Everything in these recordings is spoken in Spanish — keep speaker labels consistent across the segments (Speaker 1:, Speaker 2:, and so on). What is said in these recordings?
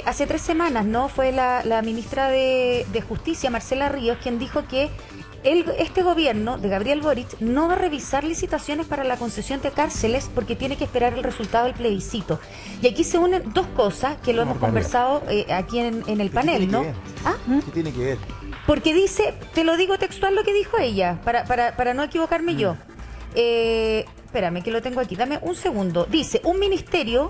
Speaker 1: Hace 3 semanas, ¿no? Fue la ministra de Justicia, Marcela Ríos, quien dijo que este gobierno de Gabriel Boric no va a revisar licitaciones para la concesión de cárceles porque tiene que esperar el resultado del plebiscito. Y aquí se unen dos cosas que lo hemos conversado aquí en el panel, ¿no? ¿Ah?
Speaker 2: ¿Qué tiene que ver?
Speaker 1: Porque dice, te lo digo textual lo que dijo ella, para no equivocarme yo. Espérame, que lo tengo aquí, dame un segundo. Dice, un ministerio...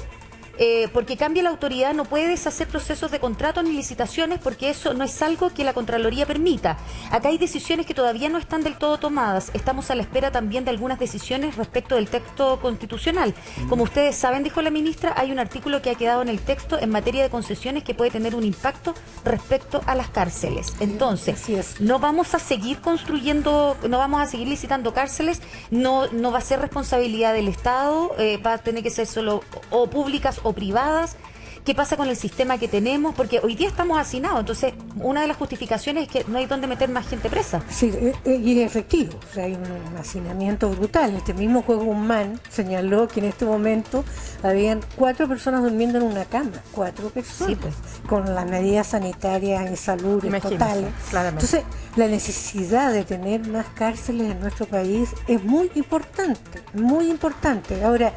Speaker 1: porque cambia la autoridad, no puede deshacer procesos de contratos ni licitaciones porque eso no es algo que la Contraloría permita. Acá hay decisiones que todavía no están del todo tomadas. Estamos a la espera también de algunas decisiones respecto del texto constitucional. Como ustedes saben, dijo la ministra, hay un artículo que ha quedado en el texto en materia de concesiones que puede tener un impacto respecto a las cárceles. Entonces, no vamos a seguir construyendo, no vamos a seguir licitando cárceles, no va a ser responsabilidad del Estado, va a tener que ser solo o públicas o privadas. ¿Qué pasa con el sistema que tenemos? Porque hoy día estamos hacinados, entonces una de las justificaciones es que no hay donde meter más gente presa.
Speaker 3: Sí, y es efectivo, o sea, hay un hacinamiento brutal. Este mismo juego Guzmán señaló que en este momento habían 4 personas durmiendo en una cama, 4 personas,
Speaker 1: Sí, pues.
Speaker 3: con las medidas sanitarias y salud totales.
Speaker 4: Claramente.
Speaker 3: Entonces, la necesidad de tener más cárceles en nuestro país es muy importante, muy importante. Ahora,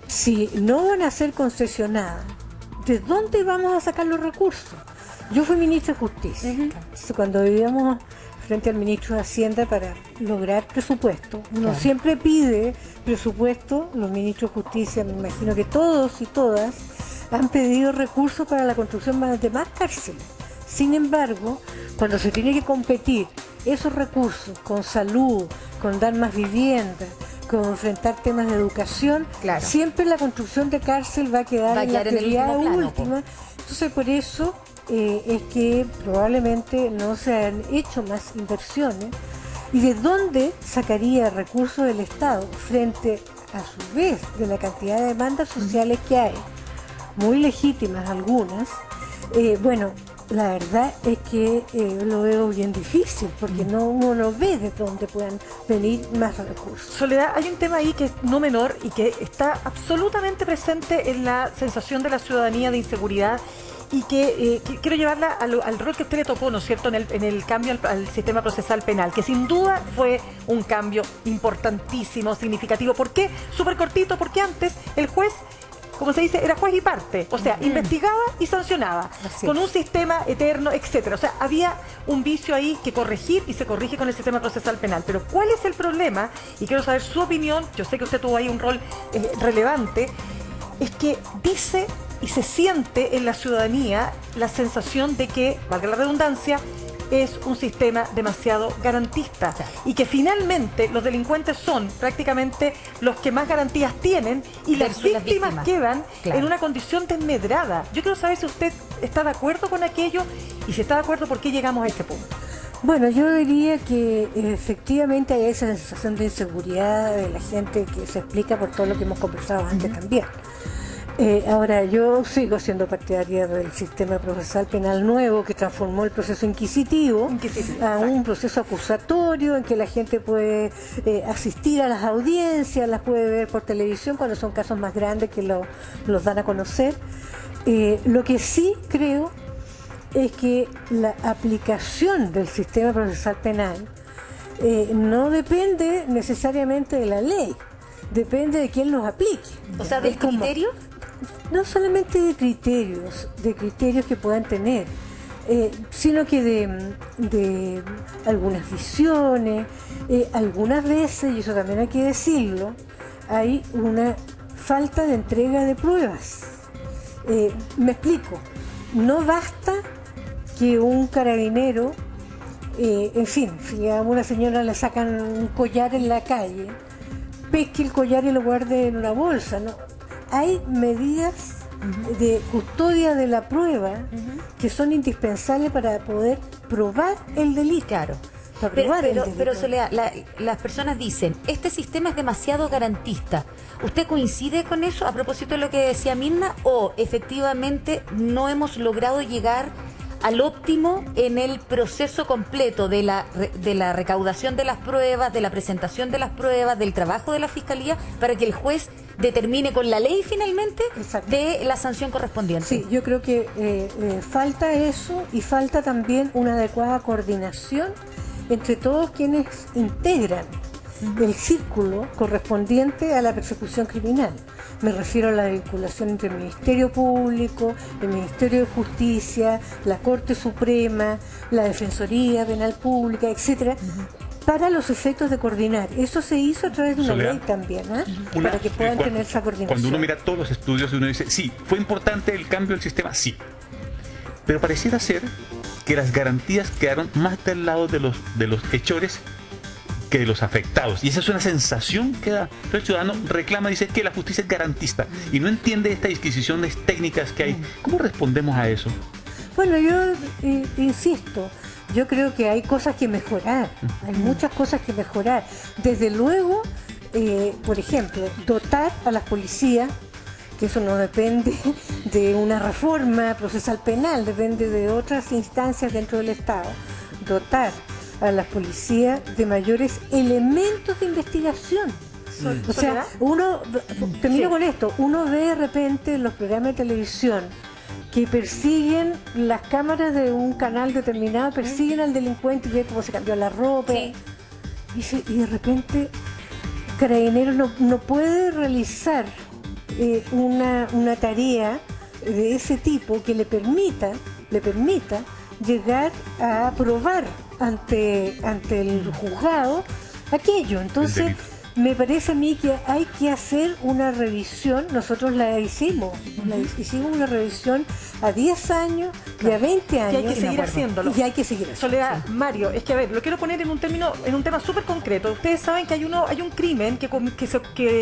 Speaker 3: si no van a ser concesionadas, ¿de dónde vamos a sacar los recursos? Yo fui ministra de Justicia. Entonces, cuando vivíamos frente al ministro de Hacienda para lograr presupuesto, uno siempre pide presupuesto. Los ministros de Justicia, me imagino que todos y todas, han pedido recursos para la construcción de más cárceles. Sin embargo, cuando se tiene que competir esos recursos con salud, con dar más vivienda, con enfrentar temas de educación, siempre la construcción de cárcel va a quedar en la prioridad última. Entonces, por eso es que probablemente no se han hecho más inversiones. ¿Y de dónde sacaría recursos del Estado frente, a su vez, de la cantidad de demandas sociales que hay? Muy legítimas algunas. Bueno, la verdad es que lo veo bien difícil, porque uno no ve de dónde puedan venir más recursos.
Speaker 4: Soledad, hay un tema ahí que es no menor y que está absolutamente presente en la sensación de la ciudadanía de inseguridad y que quiero llevarla al rol que a usted le tocó, ¿no es cierto?, en el cambio al sistema procesal penal, que sin duda fue un cambio importantísimo, significativo. ¿Por qué? Súper cortito, porque antes el juez, como se dice, era juez y parte, o sea, investigaba y sancionaba, con un sistema eterno, etcétera. O sea, había un vicio ahí que corregir y se corrige con el sistema procesal penal. Pero ¿cuál es el problema? Y quiero saber su opinión, yo sé que usted tuvo ahí un rol relevante, es que dice y se siente en la ciudadanía la sensación de que, valga la redundancia, es un sistema demasiado garantista y que finalmente los delincuentes son prácticamente los que más garantías tienen y las víctimas quedan en una condición desmedrada. Yo quiero saber si usted está de acuerdo con aquello y si está de acuerdo, ¿por qué llegamos a este punto?
Speaker 3: Bueno, yo diría que efectivamente hay esa sensación de inseguridad de la gente que se explica por todo lo que hemos conversado antes también. Ahora, yo sigo siendo partidaria del sistema procesal penal nuevo que transformó el proceso inquisitivo a un proceso acusatorio en que la gente puede asistir a las audiencias, las puede ver por televisión cuando son casos más grandes que los dan a conocer. Lo que sí creo es que la aplicación del sistema procesal penal no depende necesariamente de la ley, depende de quién los aplique.
Speaker 1: O sea, ¿del criterio?
Speaker 3: No solamente de criterios que puedan tener, sino que de algunas visiones. Algunas veces, y eso también hay que decirlo, hay una falta de entrega de pruebas. Me explico, no basta que un carabinero, en fin, si a una señora le sacan un collar en la calle, pesque el collar y lo guarde en una bolsa, ¿no? Hay medidas de custodia de la prueba que son indispensables para poder probar el delito.
Speaker 1: Claro. Pero Soledad, las personas dicen, este sistema es demasiado garantista. ¿Usted coincide con eso a propósito de lo que decía Mirna? ¿O efectivamente no hemos logrado llegar al óptimo en el proceso completo de la recaudación de las pruebas, de la presentación de las pruebas, del trabajo de la Fiscalía, para que el juez determine con la ley finalmente de la sanción correspondiente.
Speaker 3: Sí, yo creo que falta eso, y falta también una adecuada coordinación entre todos quienes integran el círculo correspondiente a la persecución criminal. Me refiero a la vinculación entre el Ministerio Público, el Ministerio de Justicia, la Corte Suprema, la Defensoría Penal Pública, etcétera, para los efectos de coordinar. Eso se hizo a través de una ley también, para que puedan tener esa coordinación.
Speaker 2: Cuando uno mira todos los estudios, uno dice, sí, fue importante el cambio del sistema, sí. Pero pareciera ser que las garantías quedaron más del lado de los hechores que de los afectados. Y esa es una sensación que da. Entonces el ciudadano reclama, dice que la justicia es garantista y no entiende estas disquisiciones técnicas que hay. ¿Cómo respondemos a eso?
Speaker 3: Bueno, yo insisto, yo creo que hay cosas que mejorar, hay muchas cosas que mejorar. Desde luego, por ejemplo, dotar a las policías, que eso no depende de una reforma procesal penal, depende de otras instancias dentro del Estado, dotar a las policías de mayores elementos de investigación. O sea, termino con esto, uno ve de repente en los programas de televisión que persiguen las cámaras de un canal determinado, persiguen al delincuente y ve cómo se cambió la ropa. Y de repente Carabineros no puede realizar una tarea de ese tipo que le permita llegar a probar ante el juzgado aquello. Entonces me parece a mí que hay que hacer una revisión. Nosotros la hicimos una revisión a 10 años y a 20 años.
Speaker 4: Y hay que seguir haciéndolo.
Speaker 3: Y hay que seguir haciéndolo.
Speaker 4: Soledad, Mario, es que a ver, lo quiero poner en un tema súper concreto. Ustedes saben que hay un crimen que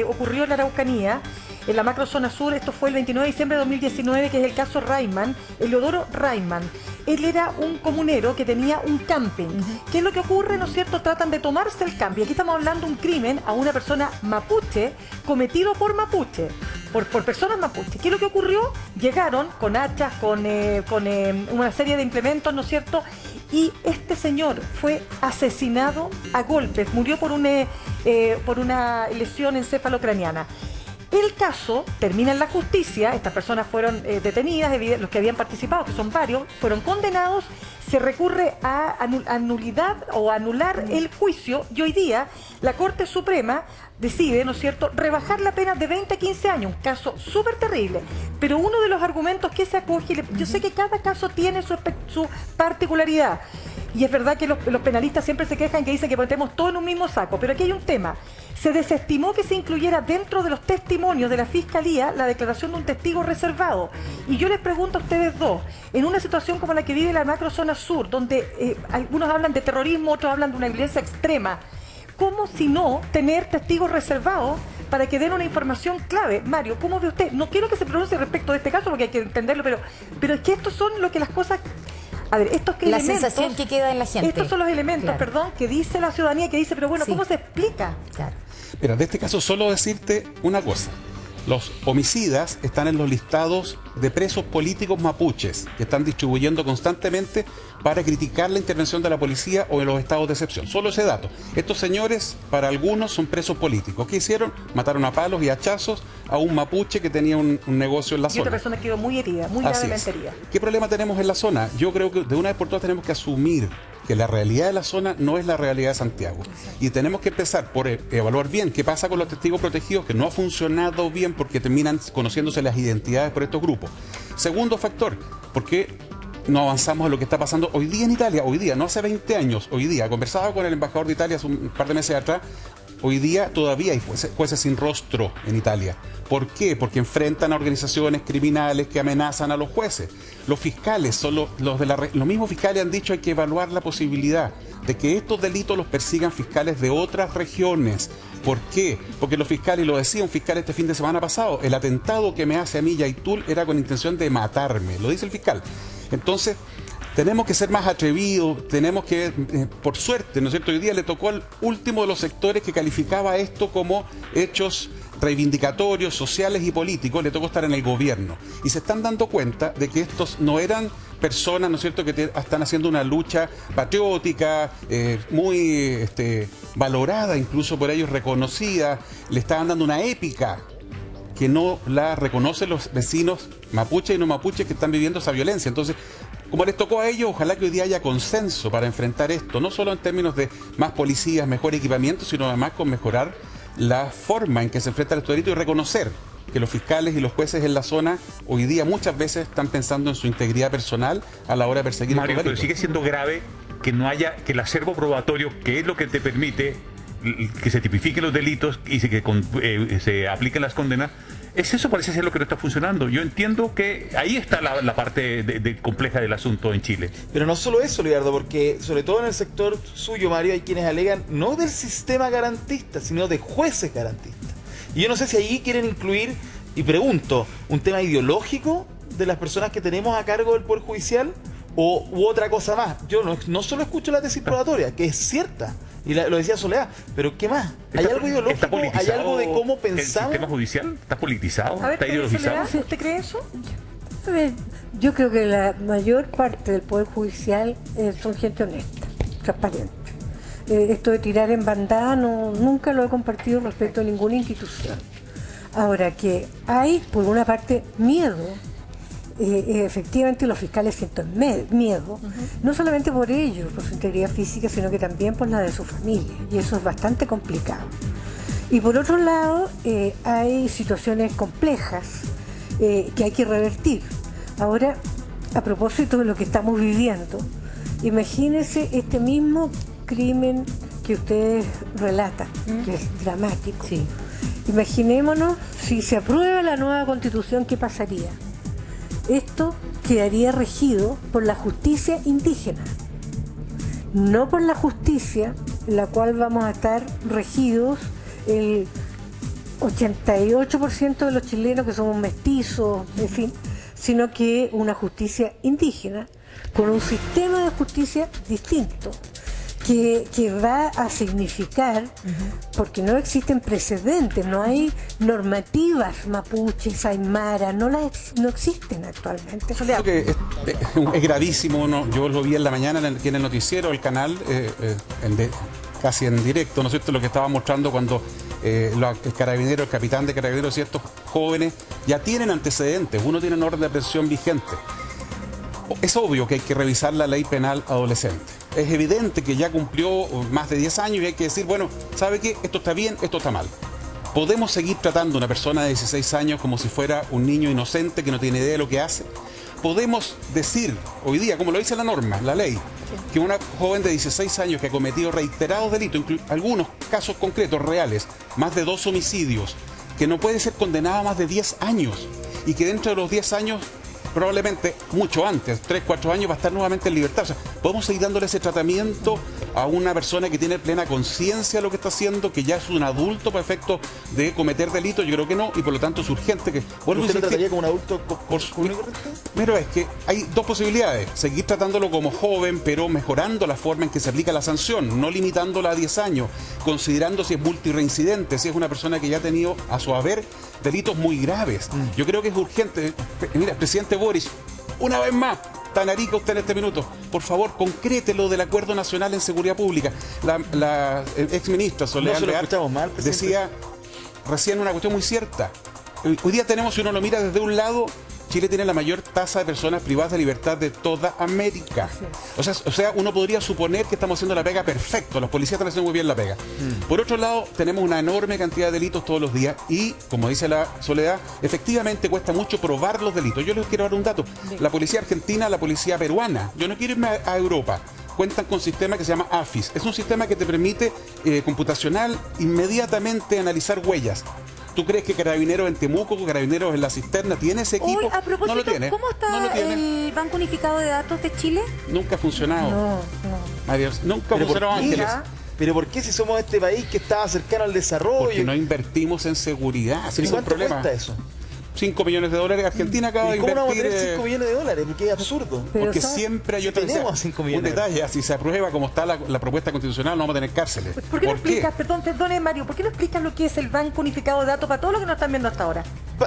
Speaker 4: ocurrió en la Araucanía, en la macrozona sur. Esto fue el 29 de diciembre de 2019, que es el caso Rayman, Eleodoro Rayman. Él era un comunero que tenía un camping. ¿Qué es lo que ocurre, no es cierto? Tratan de tomarse el camping. Aquí estamos hablando de un crimen a una persona mapuche, cometido por mapuche, por personas mapuche. ¿Qué es lo que ocurrió? Llegaron con hachas, con una serie de implementos, ¿no es cierto? Y este señor fue asesinado a golpes, murió por una lesión encefalocraniana. El caso termina en la justicia, estas personas fueron detenidas, los que habían participado, que son varios, fueron condenados, se recurre a nulidad o anular el juicio, y hoy día la Corte Suprema decide, ¿no es cierto?, rebajar la pena de 20 a 15 años, un caso súper terrible. Pero uno de los argumentos que se acoge, yo sé que cada caso tiene su particularidad, y es verdad que los penalistas siempre se quejan, que dicen que metemos todo en un mismo saco, pero aquí hay un tema. Se desestimó que se incluyera dentro de los testimonios de la Fiscalía la declaración de un testigo reservado. Y yo les pregunto a ustedes dos, en una situación como la que vive la macrozona sur, donde algunos hablan de terrorismo, otros hablan de una violencia extrema, ¿cómo si no tener testigos reservados para que den una información clave? Mario, ¿cómo ve usted? No quiero que se pronuncie respecto de este caso porque hay que entenderlo, pero es que estos son lo que las cosas... A ver,
Speaker 1: la sensación que queda en la gente.
Speaker 4: Estos son los elementos, que dice la ciudadanía, que dice, pero bueno, ¿cómo se explica?
Speaker 1: Claro.
Speaker 5: Mira, de este caso solo decirte una cosa. Los homicidas están en los listados de presos políticos mapuches que están distribuyendo constantemente para criticar la intervención de la policía o en los estados de excepción. Solo ese dato. Estos señores, para algunos, son presos políticos. ¿Qué hicieron? Mataron a palos y hachazos a un mapuche que tenía un negocio en la zona.
Speaker 4: Y otra persona quedó muy herida, muy gravemente herida.
Speaker 5: ¿Qué problema tenemos en la zona? Yo creo que de una vez por todas tenemos que asumir que la realidad de la zona no es la realidad de Santiago. Y tenemos que empezar por evaluar bien qué pasa con los testigos protegidos, que no ha funcionado bien porque terminan conociéndose las identidades por estos grupos. Segundo factor, ¿por qué no avanzamos en lo que está pasando hoy día en Italia? Hoy día, no hace 20 años, hoy día. Conversaba con el embajador de Italia hace un par de meses atrás. Hoy día todavía hay jueces sin rostro en Italia. ¿Por qué? Porque enfrentan a organizaciones criminales que amenazan a los jueces. Los fiscales, son los mismos fiscales han dicho que hay que evaluar la posibilidad de que estos delitos los persigan fiscales de otras regiones. ¿Por qué? Porque los fiscales, y lo decía un fiscal este fin de semana pasado, el atentado que me hace a mí Yaitul era con intención de matarme, lo dice el fiscal. Entonces, tenemos que ser más atrevidos, tenemos que, por suerte, ¿no es cierto? Hoy día le tocó al último de los sectores que calificaba esto como hechos reivindicatorios, sociales y políticos, le tocó estar en el gobierno. Y se están dando cuenta de que estos no eran personas, ¿no es cierto?, que están haciendo una lucha patriótica, muy valorada, incluso por ellos reconocida, le estaban dando una épica que no la reconocen los vecinos mapuches y no mapuches que están viviendo esa violencia. Entonces, como les tocó a ellos, ojalá que hoy día haya consenso para enfrentar esto, no solo en términos de más policías, mejor equipamiento, sino además con mejorar la forma en que se enfrenta estos delitos y reconocer que los fiscales y los jueces en la zona hoy día muchas veces están pensando en su integridad personal a la hora de perseguir
Speaker 2: Mario,
Speaker 5: estos
Speaker 2: pero
Speaker 5: delitos.
Speaker 2: sigue siendo grave que no haya, que el acervo probatorio, que es lo que te permite que se tipifiquen los delitos y se apliquen las condenas, eso parece ser lo que no está funcionando. Yo entiendo que ahí está la parte compleja del asunto en Chile.
Speaker 6: Pero no solo eso, Leonardo, porque sobre todo en el sector suyo, Mario, hay quienes alegan no del sistema garantista, sino de jueces garantistas. Y yo no sé si ahí quieren incluir, y pregunto, un tema ideológico de las personas que tenemos a cargo del Poder Judicial u otra cosa más. Yo no solo escucho la tesis probatoria, que es cierta, y lo decía Soledad, pero ¿qué más? ¿Hay algo ideológico? ¿Hay algo de cómo pensamos?
Speaker 2: ¿El sistema judicial está politizado?
Speaker 4: A ver,
Speaker 2: ¿Está ideologizado?
Speaker 4: Soledad, ¿usted cree eso?
Speaker 3: A ver, yo creo que la mayor parte del Poder Judicial son gente honesta, transparente. Esto de tirar en bandada nunca lo he compartido respecto a ninguna institución. Ahora que hay, por una parte, miedo. Efectivamente los fiscales sienten miedo, no solamente por ellos, por su integridad física, sino que también por la de su familia, y eso es bastante complicado. Y por otro lado, hay situaciones complejas que hay que revertir. Ahora, a propósito de lo que estamos viviendo, imagínense este mismo crimen que ustedes relatan, que es dramático.
Speaker 1: Sí.
Speaker 3: Imaginémonos si se aprueba la nueva Constitución, ¿qué pasaría? Esto quedaría regido por la justicia indígena, no por la justicia en la cual vamos a estar regidos el 88% de los chilenos que somos mestizos, en fin, sino que una justicia indígena con un sistema de justicia distinto. Que va a significar, porque no existen precedentes, no hay normativas mapuches, aymara, no existen actualmente.
Speaker 5: Creo que es gravísimo, yo lo vi en la mañana en el noticiero, el canal, casi en directo, ¿no es cierto?, lo que estaba mostrando cuando el capitán de carabineros y estos jóvenes ya tienen antecedentes, uno tiene una orden de aprehensión vigente. Es obvio que hay que revisar la ley penal adolescente. Es evidente que ya cumplió más de 10 años y hay que decir, bueno, ¿sabe qué? Esto está bien, esto está mal. ¿Podemos seguir tratando a una persona de 16 años como si fuera un niño inocente que no tiene idea de lo que hace? ¿Podemos decir hoy día, como lo dice la norma, la ley, que una joven de 16 años que ha cometido reiterados delitos, algunos casos concretos, reales, más de 2 homicidios, que no puede ser condenada a más de 10 años y que dentro de los 10 años probablemente mucho antes, 3, 4 años, va a estar nuevamente en libertad? O sea, ¿podemos seguir dándole ese tratamiento a una persona que tiene plena conciencia de lo que está haciendo, que ya es un adulto para efectos de cometer delitos? Yo creo que no, y por lo tanto es urgente que...
Speaker 6: ¿Usted lo trataría como un adulto común y corriente?
Speaker 5: Mira, es que hay dos posibilidades: seguir tratándolo como joven, pero mejorando la forma en que se aplica la sanción, no limitándola a 10 años, considerando si es multireincidente, si es una persona que ya ha tenido a su haber delitos muy graves. Yo creo que es urgente. Mira, presidente Boris, una vez más, Tanarica usted en este minuto, por favor, concrete lo del Acuerdo Nacional en Seguridad Pública. La exministra Soledad
Speaker 6: No se lo
Speaker 5: Alvear
Speaker 6: escuchamos mal, presidente.
Speaker 5: decía recién una cuestión muy cierta. Hoy día tenemos, si uno lo mira desde un lado, Chile tiene la mayor tasa de personas privadas de libertad de toda América. O sea, uno podría suponer que estamos haciendo la pega perfecto, los policías están haciendo muy bien la pega. Por otro lado, tenemos una enorme cantidad de delitos todos los días y, como dice la Soledad, efectivamente cuesta mucho probar los delitos. Yo les quiero dar un dato. La policía argentina, la policía peruana, yo no quiero irme a Europa, cuentan con un sistema que se llama AFIS. Es un sistema que te permite computacional inmediatamente analizar huellas. ¿Tú crees que Carabineros en Temuco, Carabineros en La Cisterna tiene ese equipo?
Speaker 1: Hoy, a propósito,
Speaker 5: no lo tiene.
Speaker 1: ¿cómo
Speaker 5: No
Speaker 1: está
Speaker 5: lo tiene.
Speaker 1: el Banco Unificado de Datos de Chile?
Speaker 5: Nunca ha funcionado.
Speaker 3: No.
Speaker 5: María, nunca ha
Speaker 6: ¿Pero por
Speaker 5: funcionado,
Speaker 6: qué?
Speaker 5: Ángeles.
Speaker 6: ¿Pero por qué si somos este país que estaba cercano al desarrollo?
Speaker 5: Porque no invertimos en seguridad. Ese
Speaker 6: ¿Y
Speaker 5: es el
Speaker 6: cuánto
Speaker 5: problema.
Speaker 6: cuesta eso?
Speaker 5: 5 millones de dólares. Argentina acaba de
Speaker 6: ¿Y cómo no vamos a
Speaker 5: invertir...
Speaker 6: tener 5 millones de dólares? Porque es absurdo.
Speaker 3: Pero
Speaker 5: Porque
Speaker 3: ¿sabes?
Speaker 5: siempre hay
Speaker 6: Si
Speaker 5: otra
Speaker 6: tenemos 5 millones.
Speaker 5: un detalle, si se aprueba como está la propuesta constitucional, no vamos a tener cárceles.
Speaker 4: ¿Por qué no explicas, perdón, Mario, por qué no explicas lo que es el Banco Unificado de Datos para todos los que nos están viendo hasta ahora?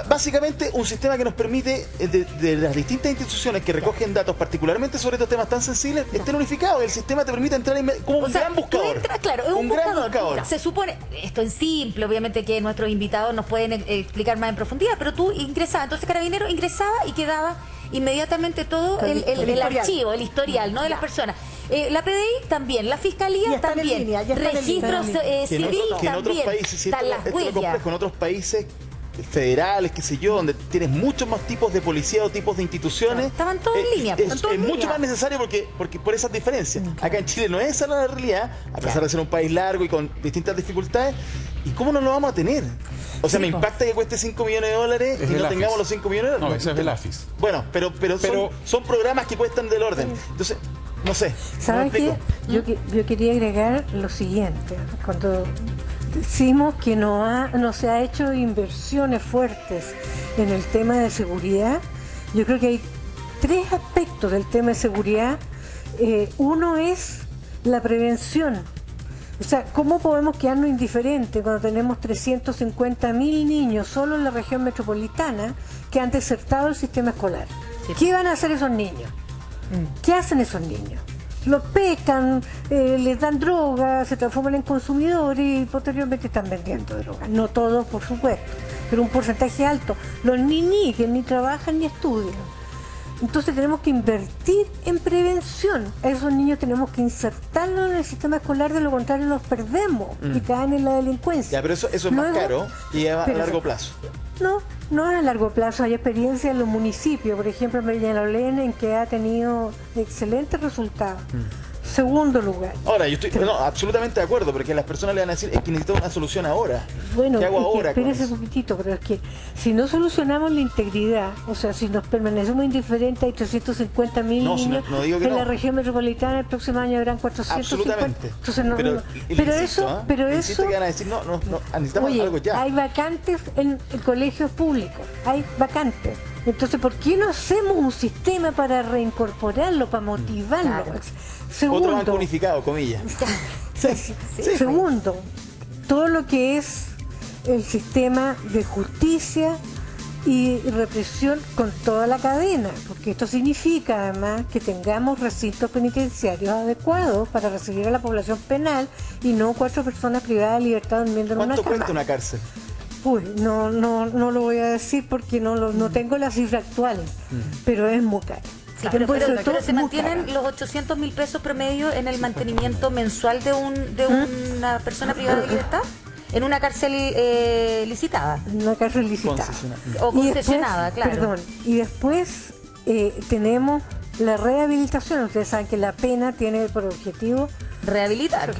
Speaker 6: Básicamente un sistema que nos permite de las distintas instituciones que recogen datos particularmente sobre estos temas tan sensibles estén unificados. El sistema te permite entrar como un gran buscador.
Speaker 1: Claro, es un
Speaker 6: gran
Speaker 1: buscador. Se supone, esto en simple, obviamente que nuestros invitados nos pueden explicar más en profundidad, pero tú ingresabas, entonces Carabinero ingresaba y quedaba inmediatamente todo el archivo, el historial, ¿no? De las personas. La PDI también, la Fiscalía también, registros civil
Speaker 6: que en otros
Speaker 1: también,
Speaker 6: países,
Speaker 1: están las
Speaker 6: esto es lo
Speaker 1: huellas.
Speaker 6: complejo, en otros países federales, qué sé yo, donde tienes muchos más tipos de policía o tipos de instituciones.
Speaker 1: Estaban todos en línea.
Speaker 6: Es mucho más necesario porque por esas diferencias. Acá en Chile no es esa la realidad, a pesar de ser un país largo y con distintas dificultades. ¿Y cómo no lo vamos a tener? O sea, me impacta que cueste $5 millones y no tengamos los 5 millones de dólares.
Speaker 5: No, ese es el AFIS.
Speaker 6: Bueno, pero son programas que cuestan del orden. Entonces, no sé.
Speaker 3: ¿Sabes qué? Yo quería agregar lo siguiente. Cuando decimos que no se ha hecho inversiones fuertes en el tema de seguridad, yo creo que hay 3 aspectos del tema de seguridad. Uno es la prevención. O sea, ¿cómo podemos quedarnos indiferentes cuando tenemos 350.000 niños solo en la región metropolitana que han desertado el sistema escolar? Sí. ¿Qué van a hacer esos niños? ¿Qué hacen esos niños? Los pescan, les dan drogas, se transforman en consumidores y posteriormente están vendiendo drogas. No todos, por supuesto, pero un porcentaje alto. Los niños que ni trabajan ni estudian. Entonces tenemos que invertir en prevención. A esos niños tenemos que insertarlos en el sistema escolar, de lo contrario los perdemos y caen en la delincuencia.
Speaker 6: Ya, pero eso es más caro y lleva a largo plazo.
Speaker 3: No a largo plazo. Hay experiencia en los municipios, por ejemplo en Peñalolén, en que ha tenido excelentes resultados. Segundo lugar.
Speaker 6: Ahora, yo estoy absolutamente de acuerdo, porque las personas le van a decir, es que necesito una solución ahora.
Speaker 3: Bueno,
Speaker 6: ¿qué hago ahora?
Speaker 3: Espérese un poquitito, pero es que si no solucionamos la integridad, o sea, si nos permanecemos indiferentes, hay 350.000 niños en la región metropolitana, el próximo año habrán 450.
Speaker 6: Absolutamente.
Speaker 3: Entonces, pero eso
Speaker 6: que van a decir, necesitamos algo ya.
Speaker 3: Hay vacantes en colegios públicos, hay vacantes. Entonces, ¿por qué no hacemos un sistema para reincorporarlo, para motivarlo?
Speaker 1: Claro.
Speaker 3: Segundo,
Speaker 6: otro banco unificado, comillas.
Speaker 3: Segundo, todo lo que es el sistema de justicia y represión con toda la cadena, porque esto significa además que tengamos recintos penitenciarios adecuados para recibir a la población penal y no 4 personas privadas de libertad durmiendo en una cama.
Speaker 6: ¿Cuánto cuesta una cárcel?
Speaker 3: Uy, no lo voy a decir porque no tengo la cifra actual, pero es muy caro.
Speaker 1: Sí, pero se mantienen los 800.000 pesos promedio en el mantenimiento mensual de una persona privada de libertad en una cárcel licitada.
Speaker 3: Una cárcel licitada.
Speaker 1: O concesionada,
Speaker 3: después,
Speaker 1: claro.
Speaker 3: Perdón, y después tenemos la rehabilitación. Ustedes saben que la pena tiene por objetivo
Speaker 1: rehabilitar.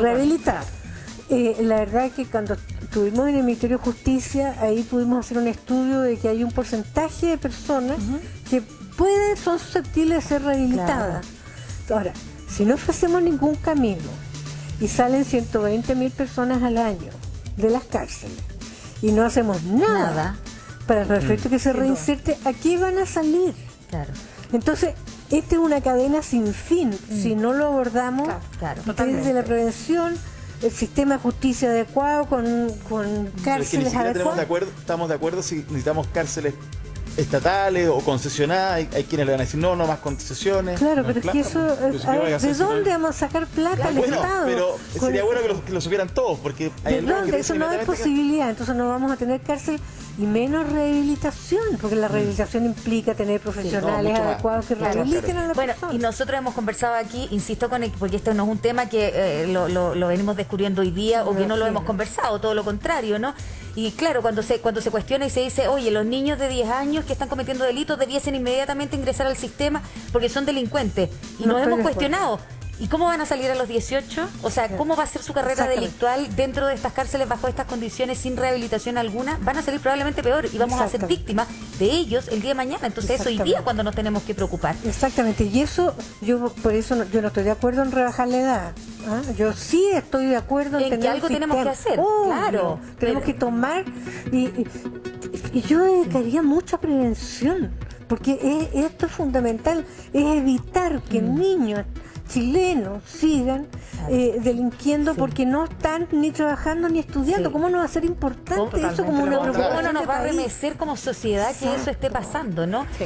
Speaker 3: La verdad es que cuando estuvimos en el Ministerio de Justicia, ahí pudimos hacer un estudio de que hay un porcentaje de personas que son susceptibles de ser rehabilitadas. Claro. Ahora, si no ofrecemos ningún camino y salen 120.000 personas al año de las cárceles y no hacemos nada para el efecto que se reinserte, ¿a qué van a salir?
Speaker 1: Claro.
Speaker 3: Entonces, esta es una cadena sin fin. Si no lo abordamos desde la prevención, el sistema de justicia adecuado, con cárceles adecuadas.
Speaker 6: Estamos de acuerdo si necesitamos cárceles estatales o concesionadas. Hay quienes le van a decir no más concesiones.
Speaker 3: Claro, pero es que eso, ¿de dónde vamos a sacar plata al Estado?
Speaker 6: Pero sería bueno que lo supieran todos, porque
Speaker 3: ¿de dónde? Eso no es posibilidad. Entonces no vamos a tener cárcel y menos rehabilitación, porque la rehabilitación implica tener profesionales adecuados que rehabiliten a la persona.
Speaker 1: Y nosotros hemos conversado aquí, insisto, porque este no es un tema que lo venimos descubriendo hoy día o que no lo hemos conversado, todo lo contrario, ¿no? Y claro, cuando se cuestiona y se dice, oye, los niños de 10 años que están cometiendo delitos debiesen inmediatamente ingresar al sistema porque son delincuentes. Y nos hemos cuestionado, ¿y cómo van a salir a los 18? O sea, ¿cómo va a ser su carrera delictual dentro de estas cárceles bajo estas condiciones sin rehabilitación alguna? Van a salir probablemente peor y vamos a ser víctimas de ellos el día de mañana. Entonces eso hoy día cuando nos tenemos que preocupar.
Speaker 3: Exactamente, y eso, por eso yo no estoy de acuerdo en rebajar la edad. Yo sí estoy de acuerdo en tener
Speaker 1: que algo tenemos que hacer, claro.
Speaker 3: Tenemos que tomar y yo dedicaría mucho a prevención, porque esto es fundamental, es evitar que niños chilenos sigan delinquiendo porque no están ni trabajando ni estudiando.
Speaker 1: Sí.
Speaker 3: ¿Cómo no va a ser importante
Speaker 4: Totalmente
Speaker 3: eso como una
Speaker 4: lo contrario.
Speaker 3: preocupación
Speaker 1: ¿Cómo no nos
Speaker 3: de
Speaker 1: va a
Speaker 3: país?
Speaker 1: remecer como sociedad que eso esté pasando, no?
Speaker 4: Sí.